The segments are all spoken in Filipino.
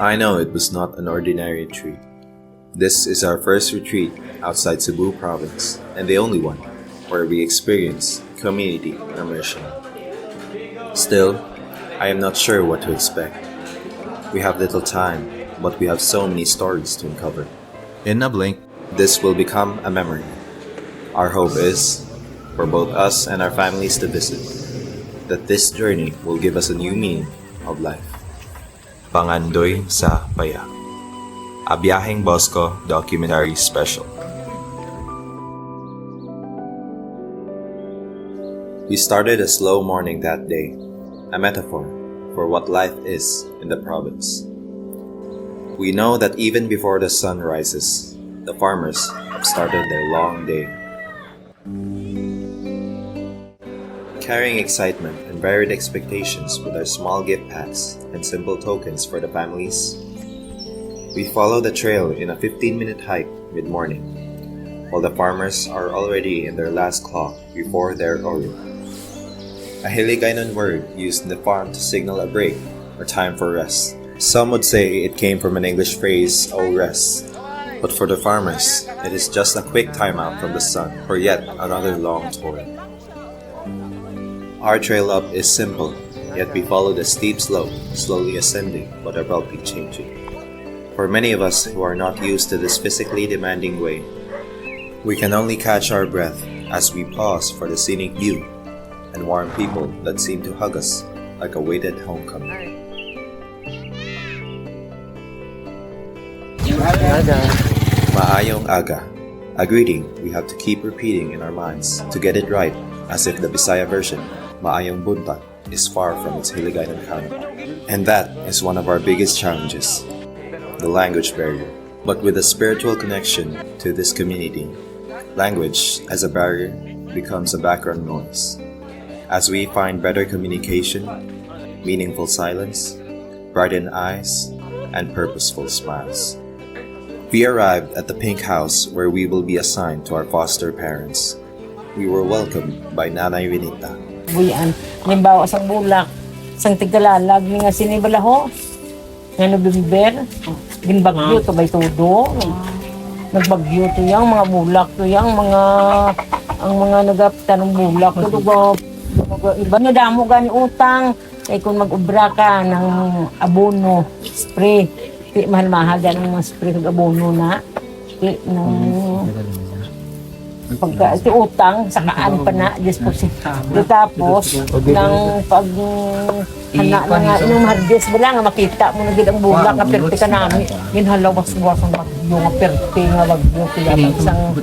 I know it was not an ordinary retreat. This is our first retreat outside Cebu province, and the only one where we experience community immersion. Still, I am not sure what to expect. We have little time, but we have so many stories to uncover. In a blink, this will become a memory. Our hope is, for both us and our families to visit, that this journey will give us a new meaning of life. Pangandoy sa Payag, a Byaheng Bosco documentary special. We started a slow morning that day, a metaphor for what life is in the province. We know that even before the sun rises, the farmers have started their long day. Carrying excitement and varied expectations with our small gift packs and simple tokens for the families, we follow the trail in a 15-minute hike mid-morning, while the farmers are already in their last clock before their oro. A Hiligaynon word used in the farm to signal a break or time for rest. Some would say it came from an English phrase, "oh rest," but for the farmers, it is just a quick timeout from the sun for yet another long toil. Our trail up is simple, yet we follow the steep slope, slowly ascending but abruptly changing. For many of us who are not used to this physically demanding way, we can only catch our breath as we pause for the scenic view and warm people that seem to hug us like a weighted homecoming. Maayong aga, a greeting we have to keep repeating in our minds to get it right, as if the Bisaya version, Maayong buntag, is far from its Hiligaynon counterpart. And that is one of our biggest challenges, the language barrier. But with a spiritual connection to this community, language as a barrier becomes a background noise. As we find better communication, meaningful silence, brightened eyes, and purposeful smiles. We arrived at the pink house where we will be assigned to our foster parents. We were welcomed by Nanay Renita. Buyan, limbawa sa bulak, sang tigalalag, nga sinibalaho, nga November, ginbagyo to bay todo. Nagbagyo to yang mga bulak to yang ang mga nagapta ng bulak to iba nga damo gani utang kay kung mag-ubra ka ng abono spray di mahal-mahal dan ng mga spray ng abono na di nung pagka iti utang sakaan pa na just po si tapos nang pag hana na nga inong harvest bala nga makita mo na gid ang bulak nga perte ka nami ginhalawas ang bagyo nga perte nga bagyo kaya isang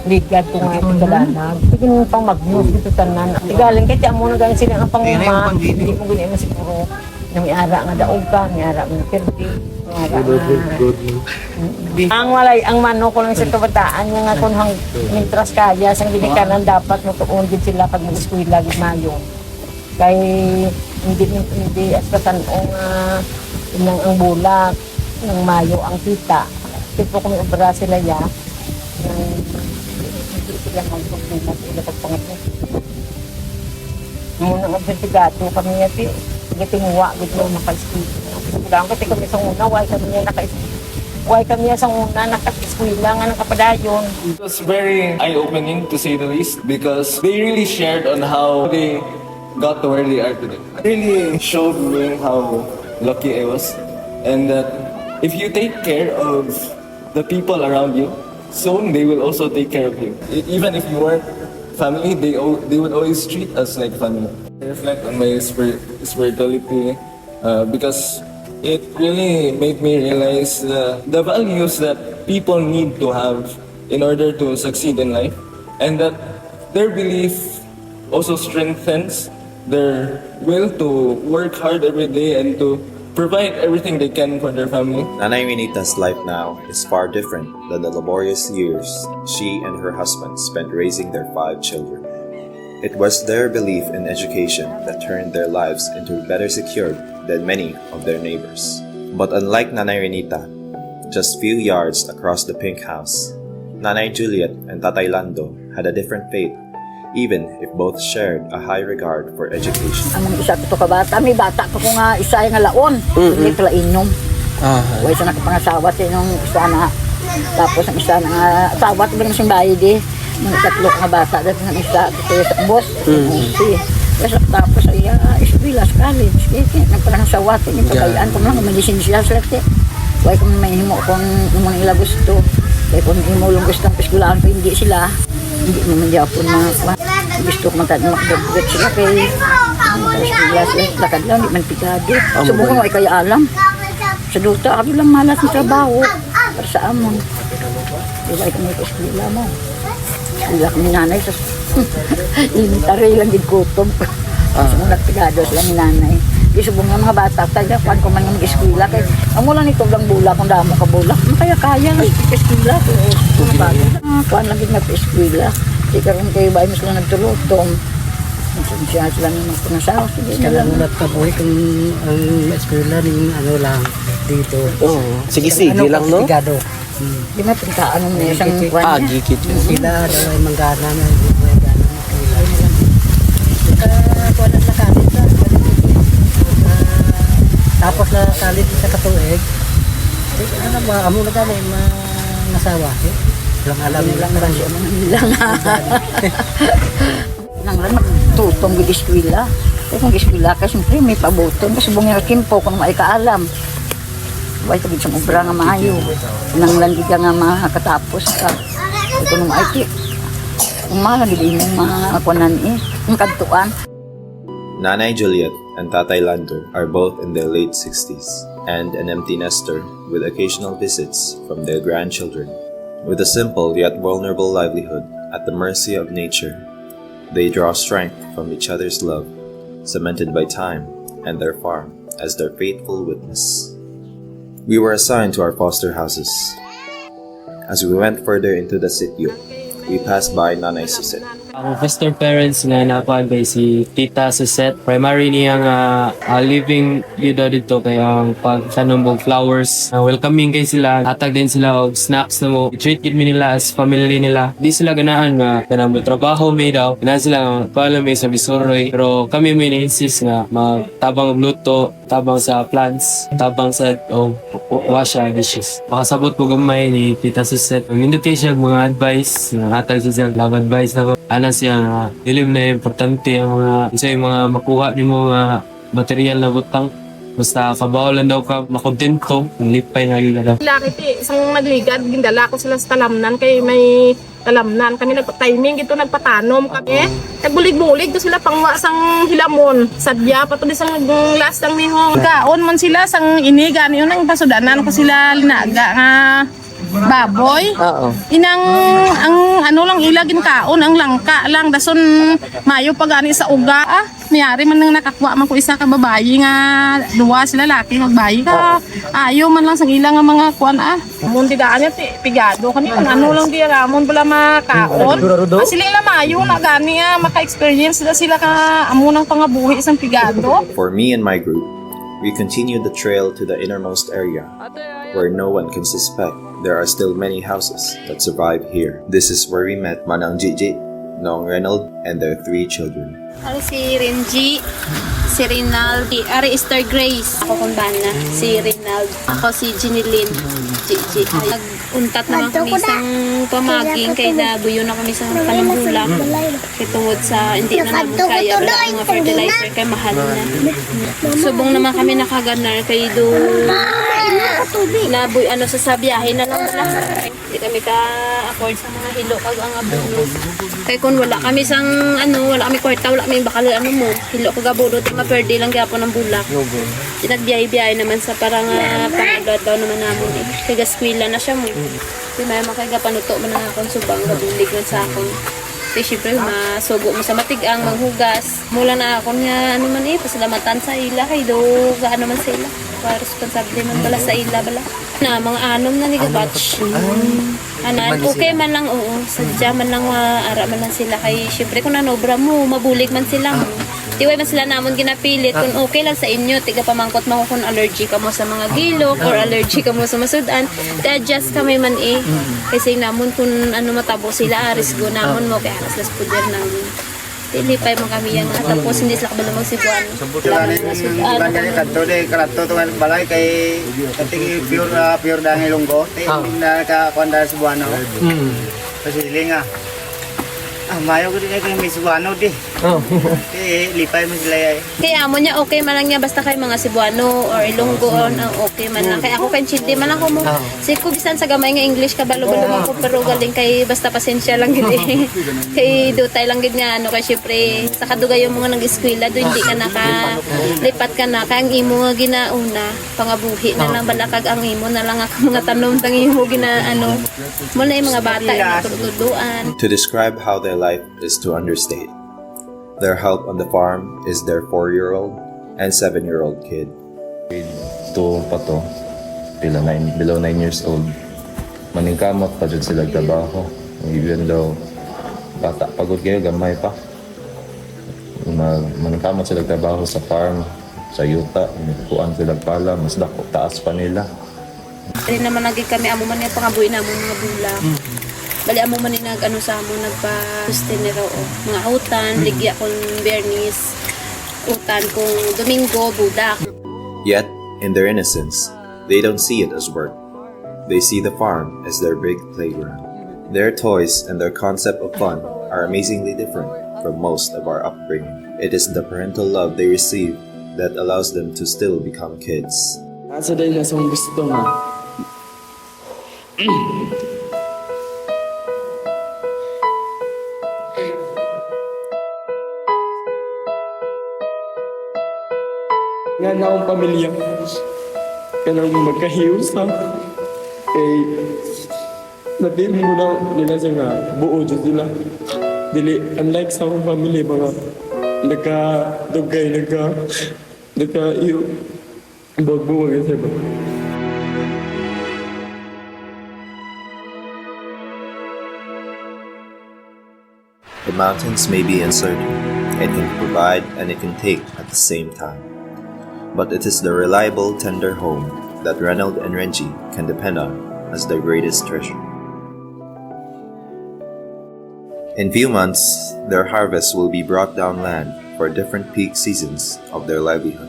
ligad ko nga itong dalanag. Sige nung pang mag-news dito tanan. Igaling kaya mo na galing sila ang panguma. Hindi mo ganyan siguro na may ara nga daog ka, may ara nga perdi. Ang walay, ang mano ko lang sa kabataan nga kung hang mintras kaya, sang ginikanan dapat matuon din sila pag mag-eskwila gid mayo. Kay hindi as katanong inang ang bulak, ng mayo ang kita. Tipo kung obra sila ya, sila magpapilma sila pagpangat. Muna nga vertigato kami yati. Gitinguwa, gitlo maka-eskwila. Kailangan kasi kami sa una, why kami sa una naka-eskwila nga nakapadayon. It was very eye-opening to say the least because they really shared on how they got to where they are today. It really showed me how lucky I was and that if you take care of the people around you, soon they will also take care of you. Even if you weren't family, they would always treat us like family. I reflect on my spirituality because it really made me realize the values that people need to have in order to succeed in life, and that their belief also strengthens their will to work hard every day and to provide everything they can for their family. Nanay Renita's life now is far different than the laborious years she and her husband spent raising their 5 children. It was their belief in education that turned their lives into better secured than many of their neighbors. But unlike Nanay Renita, just few yards across the pink house, Nanay Juliet and Tatay Lando had a different fate, even if both shared a high regard for education. Ang isa to ka bata, may bata pa ko nga isa nga laon. Hindi pala inom. Huwag isa nakapangasawa sa nung isa na. Tapos ang isa na asawa, ito ba naman siyang bayad eh. Mga tatlo nga bata, dahil ng isa, ito sa boss, tapos ay isbilas, college, nagpangasawa, ito yung pagkayaan ko lang, medicine siya, swerte. Huwag kung may himo kung umang ila gusto. Kaya kung himo lang gusto ang piskulaan ko, hindi sila. Hindi naman Japon na gusto ko magdagdag sila kay lakad lang, hindi man pikado. Subong ko ay kaya alam. Sa duta, ako lang malas ng trabaho para sa amon. Diba ay kami kuskwila mo. Sila kami nanay, elementary lang din kutob. Subong nagpigado sila ni nanay. Subong nga mga bata, tayo kuhan ko man yung mag-eskwila. Kaya ang mula nito lang bulak, kung damo ka bulak, kaya mag-eskwila. Kuhan lang din mag-eskwila. Di karoon kayo ba, mas lang nagtulutong. Siya sila ng mga pangasawa. Kalamulat ka po kung ang eskwela ng ano lang dito. Sige lang, no? Sigado. Di ba pintaan mo na isang kuhan niya? Gikit. Sila daw ay manggana na hindi po ay gana ng eskwela. Kuha na kalit sa tapos na kalit sa katuig. Ano ba, amo na gani, nasawa. Walang alam lang lang siya lang. Nang lang magtutong gid eskwela. Kaya kung eskwela ka, siyempre may pabuton. Kasi bunga kimpo kung may kaalam. Huwag ka sa ubra nga maayo. Nang lang gid ka nga makatapos ka. Kaya kung may ki, umalang gid yung mga kuanan yung kantuan. Nanay Juliet and Tatay Lando are both in their late 60s and an empty nester with occasional visits from their grandchildren. With a simple yet vulnerable livelihood at the mercy of nature, they draw strength from each other's love, cemented by time and their farm as their faithful witness. We were assigned to our foster houses. As we went further into the sitio, we passed by Nanay Suset. Ang foster parents nga nakuan by si Tita Suset. Primary niya nga living dito kay ang pagtanom og flowers. Welcoming kay sila. Hatag din sila og snacks na mo. I-treat gid mi nila as family nila. Di sila ganahan nga kanang trabaho may daw. Ganahan sila pala may sa Bisuroy. Pero kami may insist nga magtabang og luto, tabang sa plants, tabang sa wash dishes. Makasabot po gamay ni Tita Suset. Ang indicate siya mga advice, hatag siya love advice na ana siya dilim na importante ang mga makuha nimo mga material na butang. Basta kabawalan daw ka makontento, lipay na yun daw. Lakit isang nagligad, gindala ko sila sa talamnan kay may talamnan. Kami nagpa-timing, ito nagpatanom kami. Nagbulig-bulig to sila pangwa sang hilamon. Sadya, pato di sang last ang mihong. Kaon man sila sang inigan, yun ang pasudanan ko sila linaga nga baboy. Inang ang ano lang ilagin kaon ang langka lang dason mayo pagani sa uga miyari man nang nakakwa man ko isa ka babayi nga duwa sila laki magbayi ka ayo man lang sang ilang nga mga kuan mun tigaan niya pigado kani ano lang di ramon bala makaon sila ila mayo na gani maka-experience sila ka amo nang pangabuhi isang pigado. For me and my group, we continued the trail to the innermost area, where no one can suspect there are still many houses that survive here. This is where we met Manang Gigi, Nong Reynold, and their 3 children. Ako si Renji, si Rinaldi, Ari Star Grace. Ako kung bana, si Rinaldi. Ako si Ginilyn, Gigi. Nag-untat naman kami isang pamaging kay nabuyo na kami sa panambulak. Kaya tungod sa hindi na naman kaya wala ang mga fertilizer kay mahal na. Subong naman kami nakaganar kay do nabuy sa biyahe na lang wala. Hindi kami ka-afford sa mga hilo kag ang abono. Kaya kung wala kami sang wala kami kwarta, wala kami bakal mo. Hilo kag abono ti ma-perde lang gyapon ang bulak. Tinagbiyahe-biyahe naman sa parang pangagad daw naman namon Kaya gaskwila na siya mo. Di may makaiga panuto man ang akong subang gabulig man sa akon. Kasi syempre masugo mo sa matigang manghugas. Mula na ako nga man pasalamatan sa ila kay do gaano man sa ila. Para responsable man bala sa ila bala. Na mga anom na ni batch. Anan okay man lang sadya man lang ara man lang sila kay syempre kung nanobra mo mabulig man sila mo. Tiway man sila namon ginapilit kung okay lang sa inyo tiga pamangkot mo kung allergy ka mo sa mga gilok or allergy ka mo sa masudan adjust kami man kasi namon kung matabo sila risgo namon mo kaya aras las puder namon Lipay mo kami yan. Tapos hindi sila kabalo mag-Cebuano. Bulan kay kanto de karato to kan balay kay kating pure dangi lunggo. Ting na ka kwanda Cebuano. Kasi linga. Mayo ko din kay may Cebuano di. Lipay mo sila ay. Kaya amo niya okay man lang niya basta kay mga Cebuano or Ilonggo okay man lang. Kaya ako kay Chindi man ako mo. Si ko bisan sa gamay nga English kabalo-balo man ko pero galing kay basta pasensya lang gid. Kay dutay lang gid nga kay syempre sa kadugay yung mga nag-eskwela do hindi ka lipat ka na kay ang imo nga ginauna pangabuhi na lang balakag ang imo na lang ang mga tanom tang imo gina mo na yung mga bata yung tuduan. To describe how their life is to understate. Their help on the farm is their 4-year-old and 7-year-old kid. Ito pa to, below 9 years old. Maningkamot pa dyan sila trabaho. Even though bata, pagod kayo, gamay pa. Maningkamot sila trabaho sa farm, sa yuta, kuan sila pala, mas dako, taas pa nila. Rin naman naging kami, amo man yung pangabuhi na mga bulak. Bali amo man nag sa amo nagpa-sustainer mga utan, ligya kung Bernis, utan kung Domingo, budak. Yet, in their innocence, they don't see it as work. They see the farm as their big playground. Their toys and their concept of fun are amazingly different from most of our upbringing. It is the parental love they receive that allows them to still become kids. Nasa dahil na sa gusto nga. Nga na akong pamilya. Kailangan mo magkahiusa. Kay natin mo na nila siya nga buo dyan sila. Dili, unlike sa akong pamilya, mga nagka-dugay, nagka-iyo. Bagbuwag siya ba? The mountains may be uncertain. It can provide and it can take at the same time. But it is the reliable, tender home that Reynold and Renji can depend on as their greatest treasure. In few months, their harvest will be brought down land for different peak seasons of their livelihood.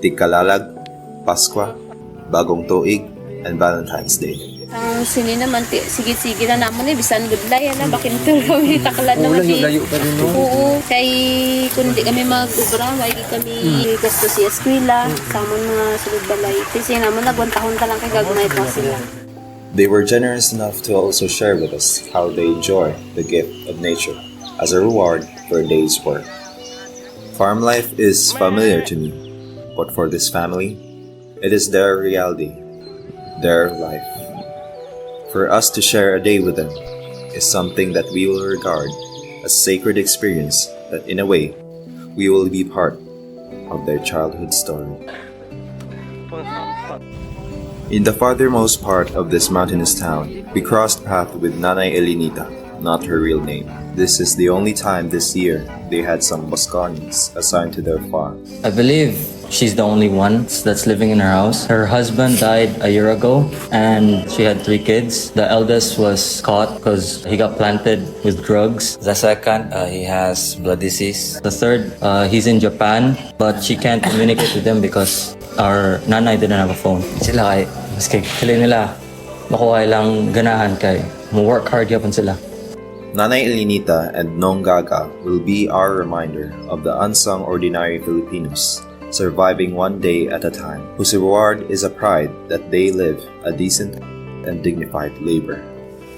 Tigkalalag, Paskwa, Bagong Tuig, and Valentine's Day. Ang sini naman, sige-sige na naman bisan gudlay, bakin to kami, taklan naman. Layo pa rin, no? Oo, kay kung di kami mag-ubra, wagi kami gasto si eskwela, sa amon mga sulod balay. Kasi naman nagwantahon ta lang kay gagmay pa sila. They were generous enough to also share with us how they enjoy the gift of nature as a reward for a day's work. Farm life is familiar to me, but for this family, it is their reality, their life. For us to share a day with them is something that we will regard as sacred experience that in a way, we will be part of their childhood story. In the farthermost part of this mountainous town, we crossed paths with Nanay Elinita, not her real name. This is the only time this year they had some Bosconians assigned to their farm. I believe she's the only one that's living in her house. Her husband died a year ago and she had 3 kids. The eldest was caught because he got planted with drugs. The second, he has blood disease. The third, he's in Japan but she can't communicate with him because our nanay didn't have a phone. Sila kay, maski kailan nila makuha lang ganahan kay work hard yapon sila. Nanay Elinita and Nong Gaga will be our reminder of the unsung ordinary Filipinos, surviving one day at a time, whose reward is a pride that they live a decent and dignified labor.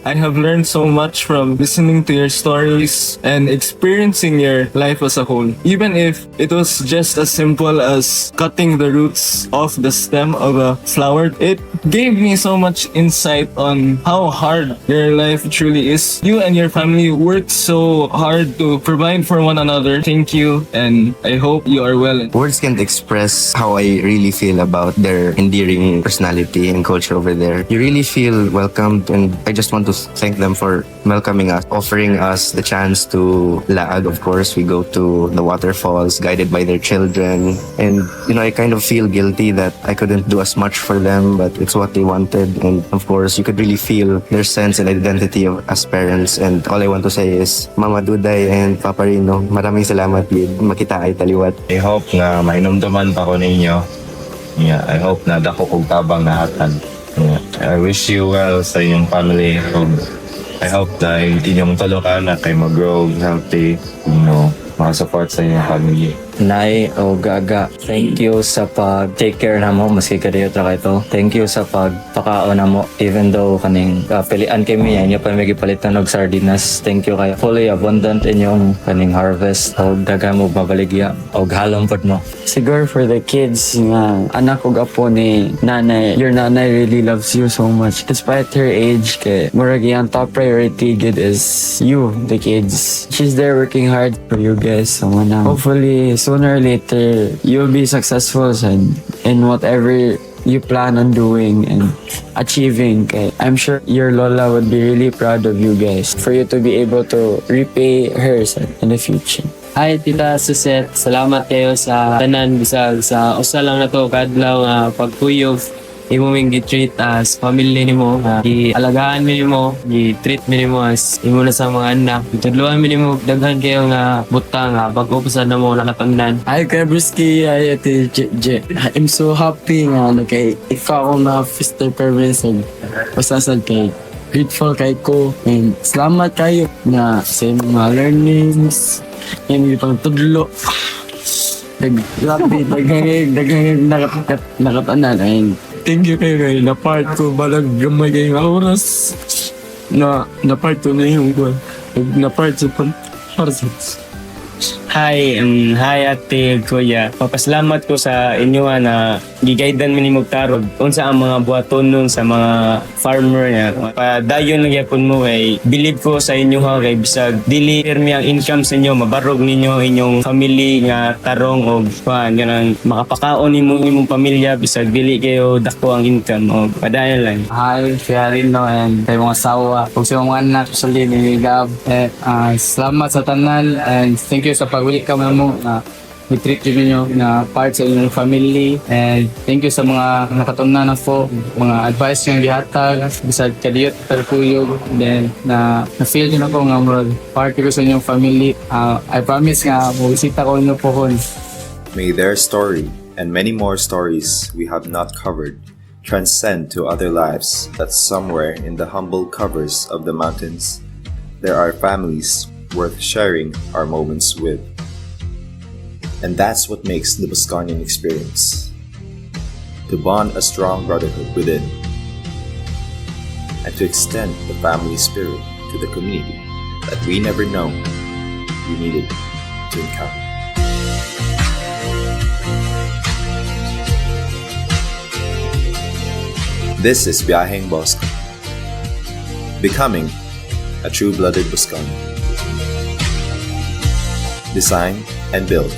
I have learned so much from listening to your stories and experiencing your life as a whole. Even if it was just as simple as cutting the roots off the stem of a flower, it gave me so much insight on how hard your life truly is. You and your family worked so hard to provide for one another. Thank you, and I hope you are well. Words can't express how I really feel about their endearing personality and culture over there. You really feel welcomed, and I just want to thank them for welcoming us, offering us the chance to lag. Of course, we go to the waterfalls guided by their children. And, I kind of feel guilty that I couldn't do as much for them, but it's what they wanted. And of course, you could really feel their sense and identity as parents. And all I want to say is, Mama Duday and Papa Rino, maraming salamat yun. Makita ay taliwat. I hope na mainumduman pa ko ninyo. Yeah, I hope na dako kong tabang na hatan. Yeah, I wish you well sa inyong family. I hope na inyong tulukan na kayo mag-grow healthy, makasupport sa inyong family. Nay o Gaga, thank you sa pag-take care na mo, maski kadayo tra ito. Thank you sa pagpakaon na mo, even though kaning pilian kami yan, inyo pa may gipalitan og sardinas. Thank you kayo. Fully abundant inyong kaning harvest. O daga mo babaligya, o halong pod mo. Siguro for the kids nga anak ug apo ni nanay, your nanay really loves you so much despite her age. Kay murag ang top priority good is you, the kids. She's there working hard for you guys. So hopefully sooner or later you'll be successful in whatever you plan on doing and achieving. Kay I'm sure your lola would be really proud of you guys for you to be able to repay her in the future. Hi, Tita Suset. Salamat kayo sa tanan bisag sa usa lang na to kadlaw nga pagkuyog. Imo ming gi-treat as family nimo, i-alagaan mi nimo, i-treat mi nimo as imo na sa mga anak. Itudloan mi nimo daghan kayo nga butang nga pag-upusan na mo nakatangnan. Hi, Kabruski. Hi, Ate Je. I'm so happy nga kay ikaw na Mr. Perez and pasasad kay grateful kay ko and salamat kayo na sa mga learnings yung pang tudlo. Daghang nakatanan and thank you kayo na part ko balag gamay kayong oras na part ko na yung na part sa parsons. Hi, hi Ate Kuya. Papasalamat ko sa inyo na gigaydan mi nimo tarog unsa ang mga buhaton nun sa mga farmer niya. Padayon lang yapon mo ay believe ko sa inyo ha kay bisag dili pirmi ang income sa inyo mabarog ninyo inyong family nga tarong og ganang makapakaon nimo imong pamilya bisag dili kayo dako ang income og padayon lang. Hi, Fiarino and kay mga sawa ug sa mga anak sa ni Gab. Salamat sa tanan and thank you sa pag-welcome mo na i-treat nyo na part sa inyong family and thank you sa mga nakatunan na po, mga advice yung gihatag bisag kadiyot perkuyog then na-feel nyo na po nga part ko sa inyong family. I promise nga buwisita ko nyo po hon. May their story and many more stories we have not covered transcend to other lives that somewhere in the humble covers of the mountains there are families worth sharing our moments with. And that's what makes the Bosconian experience. To bond a strong brotherhood within and to extend the family spirit to the community that we never know we needed to encounter. This is Byaheng Bosco, becoming a true-blooded Bosconian. Design and build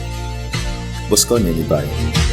Bosconian Nipa Hut.